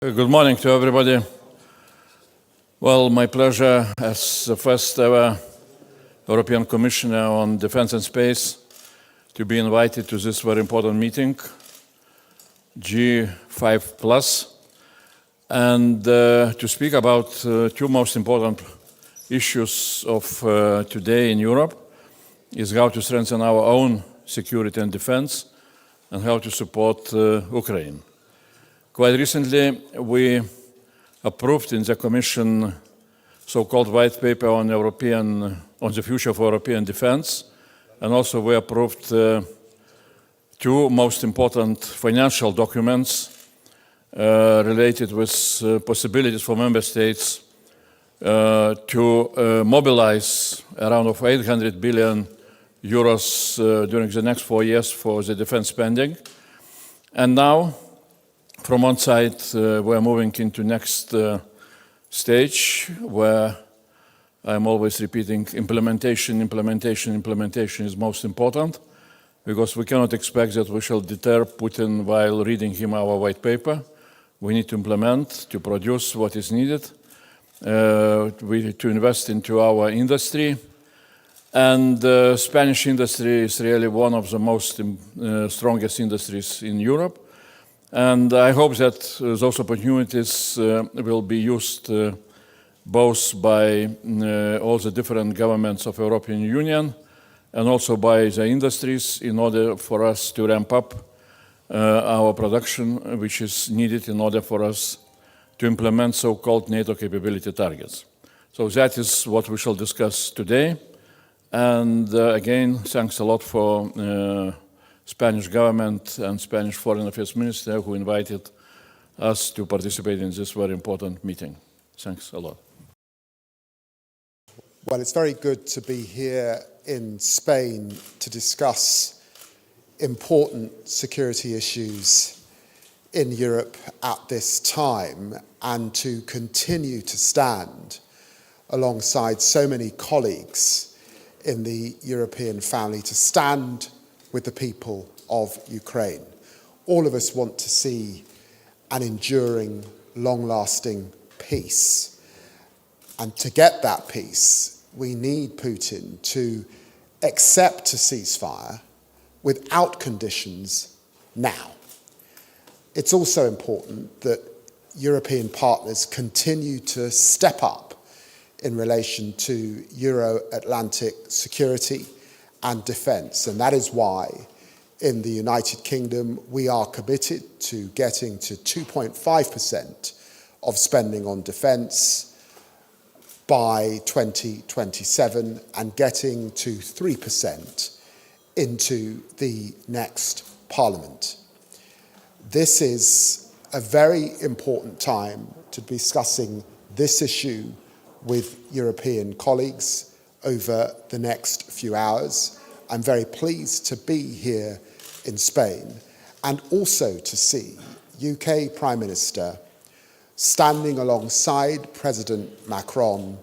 Good morning to everybody. Well, my pleasure as the first ever European Commissioner on Defense and Space to be invited to this very important meeting, G5+, and to speak about two most important issues of today in Europe, is how to strengthen our own security and defense and how to support Ukraine. Quite recently, we approved in the Commission so-called white paper on the future of European defense, and also we approved two most important financial documents related with possibilities for member states to mobilize around 800 billion euros during the next 4 years for the defense spending. And now, from one side, we're moving into next stage where I'm always repeating implementation is most important, because we cannot expect that we shall deter Putin while reading him our white paper. We need to implement, to produce what is needed, to invest into our industry. And the Spanish industry is really one of the most strongest industries in Europe. And I hope that those opportunities will be used both by all the different governments of the European Union and also by the industries in order for us to ramp up our production, which is needed in order for us to implement so-called NATO capability targets. So that is what we shall discuss today. And again, thanks a lot for Spanish government and Spanish Foreign Affairs Minister who invited us to participate in this very important meeting. Thanks a lot. Well, it's very good to be here in Spain to discuss important security issues in Europe at this time and to continue to stand alongside so many colleagues in the European family, to stand with the people of Ukraine. All of us want to see an enduring, long-lasting peace. And to get that peace, we need Putin to accept a ceasefire without conditions now. It's also important that European partners continue to step up in relation to Euro-Atlantic security and defence. And that is why in the United Kingdom we are committed to getting to 2.5% of spending on defence by 2027 and getting to 3% into the next Parliament. This is a very important time to be discussing this issue with European colleagues over the next few hours. I'm very pleased to be here in Spain and also to see UK Prime Minister standing alongside President Macron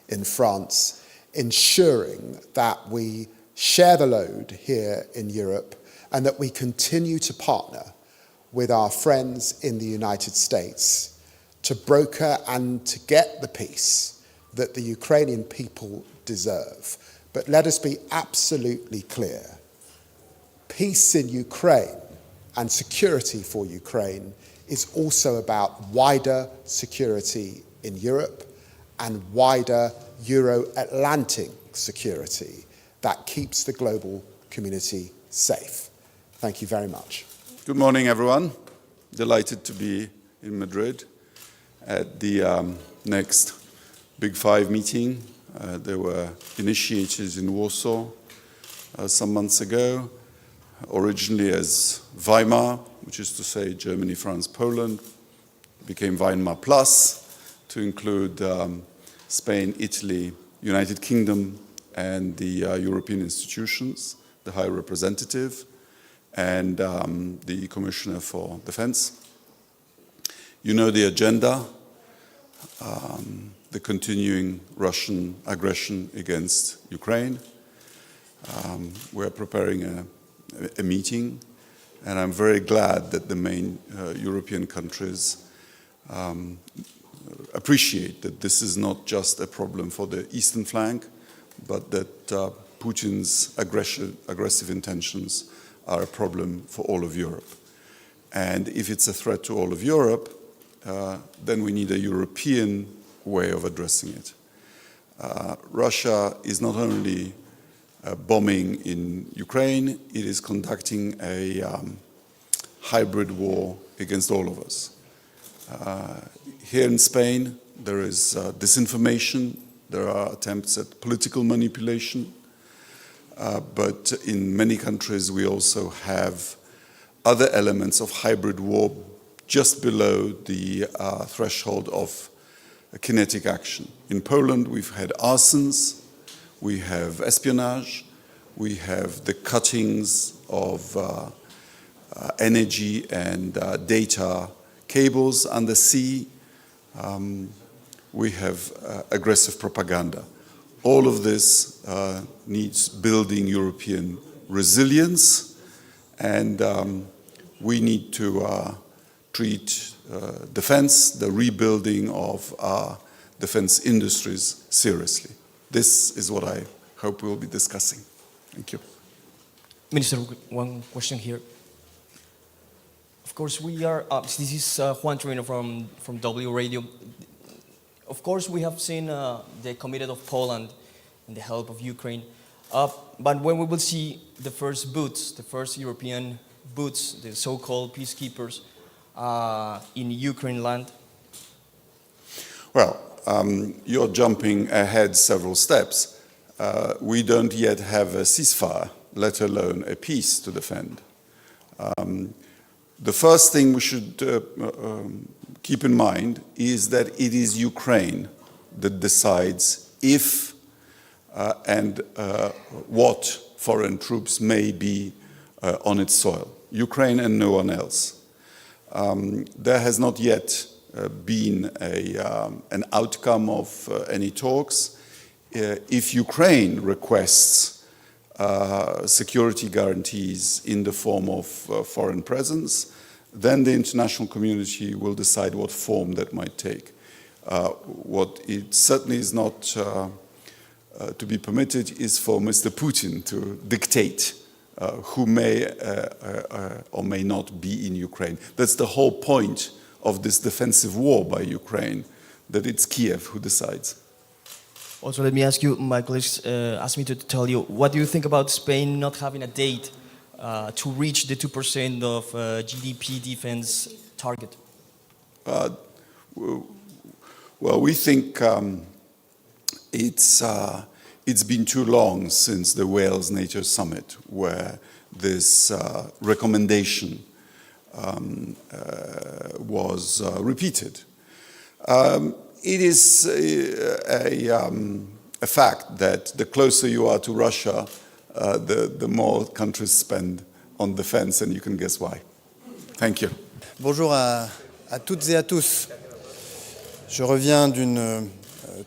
in France, ensuring that we share the load here in Europe and that we continue to partner with our friends in the United States to broker and to get the peace that the Ukrainian people deserve. But let us be absolutely clear. Peace in Ukraine and security for Ukraine is also about wider security in Europe and wider Euro-Atlantic security that keeps the global community safe. Thank you very much. Good morning, everyone. Delighted to be in Madrid at the next Big Five meeting. There were initiated in Warsaw some months ago, originally as Weimar, which is to say Germany, France, Poland, became Weimar Plus to include Spain, Italy, United Kingdom, and the European institutions, the High Representative, and the Commissioner for Defense. You know the agenda. The continuing Russian aggression against Ukraine. We're preparing a meeting, and I'm very glad that the main European countries appreciate that this is not just a problem for the eastern flank, but that Putin's aggressive intentions are a problem for all of Europe. And if it's a threat to all of Europe, then we need a European way of addressing it. Russia is not only bombing in Ukraine, it is conducting a hybrid war against all of us. Here in Spain, there is disinformation, there are attempts at political manipulation, but in many countries we also have other elements of hybrid war just below the threshold of kinetic action. In Poland, we've had arsons, we have espionage, we have the cuttings of energy and data cables under sea, we have aggressive propaganda. All of this needs building European resilience, and we need to treat defense, the rebuilding of our defense industries seriously. This is what I hope we'll be discussing. Thank you. Minister, one question here. Of course, we are, this is Juan Torino from W Radio. Of course, we have seen the commitment of Poland and the help of Ukraine. But when we will see the first boots, the first European boots, the so-called peacekeepers in Ukraine land? Well, you're jumping ahead several steps. We don't yet have a ceasefire, let alone a peace to defend. The first thing we should keep in mind is that it is Ukraine that decides if and what foreign troops may be on its soil. Ukraine and no one else. There has not yet been an outcome of any talks. If Ukraine requests security guarantees in the form of foreign presence, then the international community will decide what form that might take. What it certainly is not to be permitted is for Mr. Putin to dictate who may or may not be in Ukraine. That's the whole point of this defensive war by Ukraine, that it's Kiev who decides. Also, let me ask you, my colleagues asked me to tell you, what do you think about Spain not having a date to reach the 2% of GDP defense target? Well, we think it's been too long since the Wales NATO summit where this recommendation was repeated. It is a fact that the closer you are to Russia, the more countries spend on defense, and you can guess why. Thank you. Bonjour à toutes et à tous. Je reviens d'une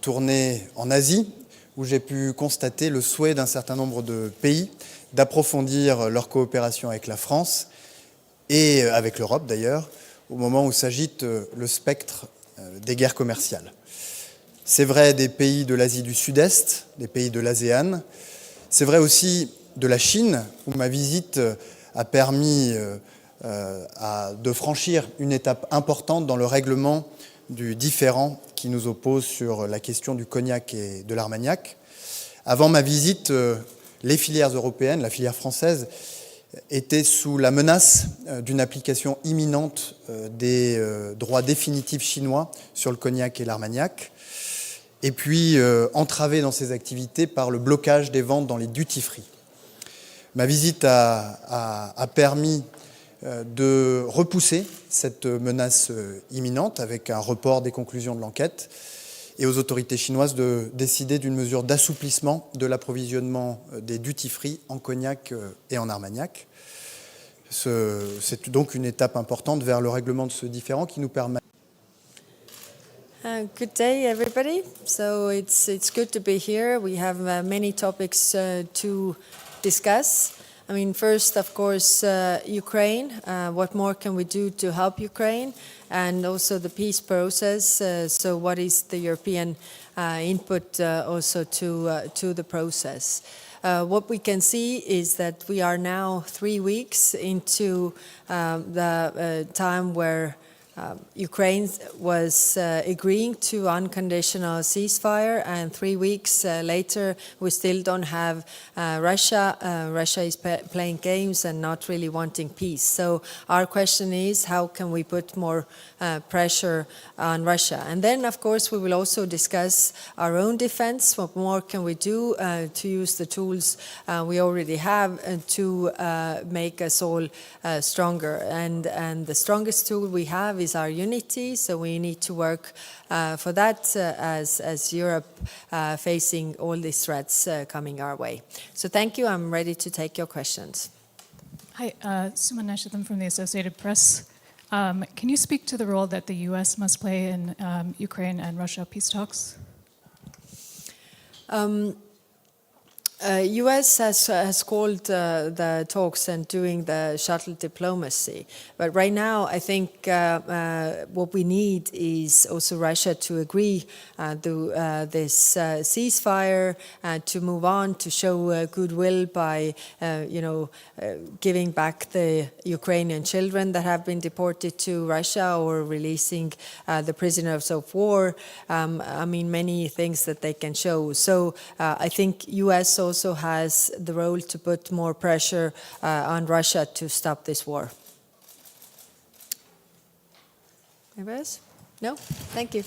tournée en Asie où j'ai pu constater le souhait d'un certain nombre de pays d'approfondir leur coopération avec la France et avec l'Europe d'ailleurs, au moment où s'agite le spectre des guerres commerciales. C'est vrai des pays de l'Asie du Sud-Est, des pays de l'ASEAN. C'est vrai aussi de la Chine, où ma visite a permis de franchir une étape importante dans le règlement du différend qui nous oppose sur la question du cognac et de l'armagnac. Avant ma visite, les filières européennes, la filière française, étaient sous la menace d'une application imminente des droits définitifs chinois sur le cognac et l'armagnac, et puis entravées dans ses activités par le blocage des ventes dans les duty-free. Ma visite a permis de repousser cette menace imminente avec un report des conclusions de l'enquête et aux autorités chinoises de décider d'une mesure d'assouplissement de l'approvisionnement des duty-free en cognac et en armagnac. C'est donc une étape importante vers le règlement de ce différend qui nous permet. Good day, everybody. So it's good to be here. We have many topics to discuss. I mean, first, of course, Ukraine. What more can we do to help Ukraine? And also the peace process. So what is the European input also to the process? What we can see is that we are now 3 weeks into the time where Ukraine was agreeing to unconditional ceasefire, and 3 weeks later we still don't have Russia. Russia is playing games and not really wanting peace. So our question is, how can we put more pressure on Russia? And then, of course, we will also discuss our own defense. What more can we do to use the tools we already have to make us all stronger? And the strongest tool we have is our unity, so we need to work for that as Europe facing all these threats coming our way. So thank you. I'm ready to take your questions. Hi, Suman Nashitham from the Associated Press. Can you speak to the role that the U.S. must play in Ukraine and Russia peace talks? U.S. has called the talks and doing the shuttle diplomacy. But right now, I think what we need is also Russia to agree to this ceasefire, to move on, to show goodwill by, giving back the Ukrainian children that have been deported to Russia or releasing the prisoners of war. I mean, many things that they can show. So I think U.S. also has the role to put more pressure on Russia to stop this war. Anybody else? No? Thank you.